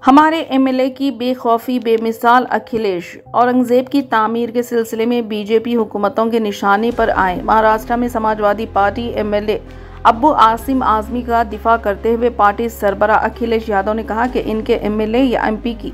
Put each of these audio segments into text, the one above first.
हमारे एमएलए की बेखौफी बेमिसाल। अखिलेश औरंगजेब की तामीर के सिलसिले में बीजेपी हुकूमतों के निशाने पर आए। महाराष्ट्र में समाजवादी पार्टी एमएलए अब्बू आसिम आजमी का दिफा करते हुए पार्टी सरबराह अखिलेश यादव ने कहा कि इनके एमएलए या एमपी की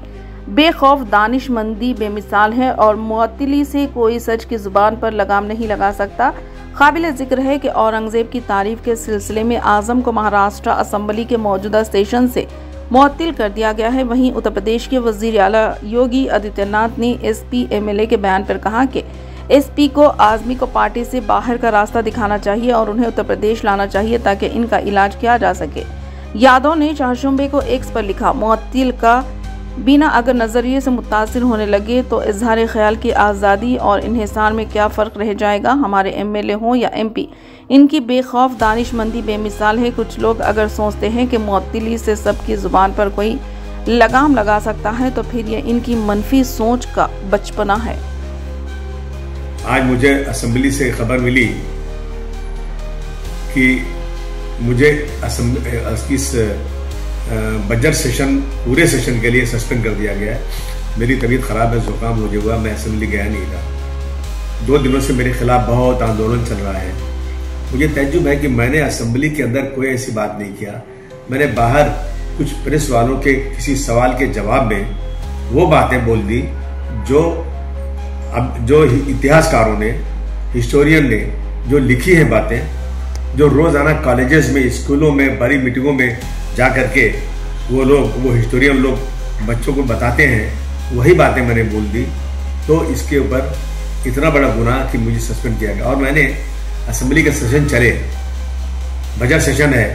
बेखौफ दानिशमंदी बेमिसाल है और मुअत्तली से कोई सच की जुबान पर लगाम नहीं लगा सकता। काबिल जिक्र है कि औरंगजेब की तारीफ के सिलसिले में आजम को महाराष्ट्र असेंबली के मौजूदा स्टेशन से मुअत्तिल कर दिया गया है। वहीं उत्तर प्रदेश के वजीर आला योगी आदित्यनाथ ने एसपी एमएलए के बयान पर कहा कि एसपी को आजमी को पार्टी से बाहर का रास्ता दिखाना चाहिए और उन्हें उत्तर प्रदेश लाना चाहिए ताकि इनका इलाज किया जा सके। यादव ने चारशंबे को एक्स पर लिखा, मुअत्तिल का बिना अगर नजरिए से मुतासिर होने लगे तो इजहार ख्याल की आज़ादी और इन्हिसार में क्या फ़र्क रह जाएगा। हमारे एमएलए हों या एमपी, इनकी बेखौफ दानिशमंदी बेमिसाल है। कुछ लोग अगर सोचते हैं कि मुअत्तली से सबकी ज़ुबान पर कोई लगाम लगा सकता है तो फिर ये इनकी मनफी सोच का बचपना है। आज मुझे असेंबली से खबर मिली कि मुझे इस बजट सेशन पूरे सेशन के लिए सस्पेंड कर दिया गया है। मेरी तबीयत खराब है, जुकाम मुझे हुआ, मैं असेंबली गया नहीं था। 2 दिनों से मेरे खिलाफ बहुत आंदोलन चल रहा है। मुझे तजुब है कि मैंने असेंबली के अंदर कोई ऐसी बात नहीं किया। मैंने बाहर कुछ प्रेस वालों के किसी सवाल के जवाब में वो बातें बोल दी जो इतिहासकारों ने, हिस्टोरियन ने जो लिखी है बातें, जो रोजाना कॉलेजेस में, स्कूलों में, बड़ी मीटिंगों में जा करके वो हिस्टोरियन लोग बच्चों को बताते हैं, वही बातें मैंने बोल दी। तो इसके ऊपर इतना बड़ा गुनाह कि मुझे सस्पेंड किया गया। और मैंने असेंबली का सेशन चले, बजट सेशन है,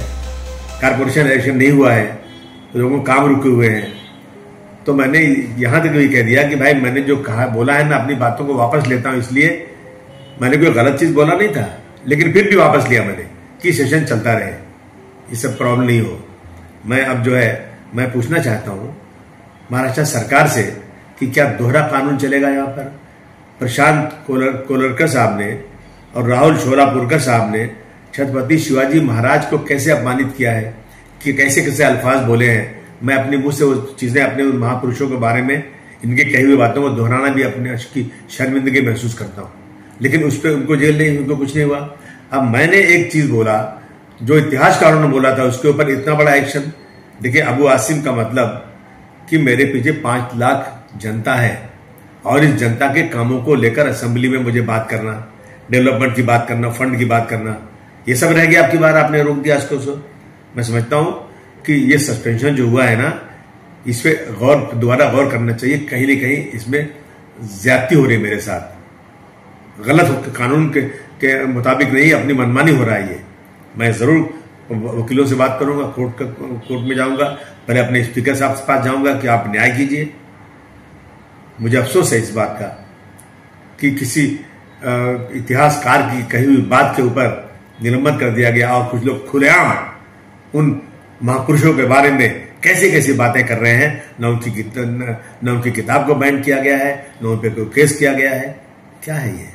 कारपोरेशन इलेक्शन नहीं हुआ है, लोगों काम रुके हुए हैं, तो मैंने यहां तक भी कह दिया कि भाई मैंने जो कहा बोला है ना, अपनी बातों को वापस लेता हूं। इसलिए मैंने कोई गलत चीज बोला नहीं था, लेकिन फिर भी वापस लिया मैंने कि सेशन चलता रहे, ये सब प्रॉब्लम नहीं हो। मैं अब जो है मैं पूछना चाहता हूं महाराष्ट्र सरकार से कि क्या दोहरा कानून चलेगा यहाँ पर। प्रशांत कोलरकर साहब ने और राहुल शोलापुरकर साहब ने छत्रपति शिवाजी महाराज को कैसे अपमानित किया है, कि कैसे कैसे अल्फाज बोले हैं। मैं अपने मुंह से वो चीजें, अपने महापुरुषों के बारे में इनके कही हुई बातों को दोहराना भी अपने की शर्मिंदगी महसूस करता हूं, लेकिन उस पर उनको जेल नहीं, उनको कुछ नहीं हुआ। अब मैंने एक चीज बोला जो इतिहासकारों ने बोला था, उसके ऊपर इतना बड़ा एक्शन। देखिए, अबू आसिम का मतलब कि मेरे पीछे 5 लाख जनता है और इस जनता के कामों को लेकर असेंबली में मुझे बात करना, डेवलपमेंट की बात करना, फंड की बात करना, ये सब रह गया। आपकी बार आपने रोक दिया इसको। मैं समझता हूं कि ये सस्पेंशन जो हुआ है ना, इस पे दोबारा गौर करना चाहिए। कहीं न कहीं इसमें ज्यादती हो रही है मेरे साथ, गलत कानून के मुताबिक नहीं, अपनी मनमानी हो रहा है ये। मैं जरूर वकीलों से बात करूंगा, कोर्ट में जाऊंगा, पहले अपने स्पीकर साहब के पास जाऊंगा कि आप न्याय कीजिए। मुझे अफसोस है इस बात का कि किसी इतिहासकार की कही हुई बात के ऊपर निलंबन कर दिया गया और कुछ लोग खुलेआम उन महापुरुषों के बारे में कैसी कैसी बातें कर रहे हैं। न उनकी किताब को बैन किया गया है, न उन पर कोई केस किया गया है। क्या है ये?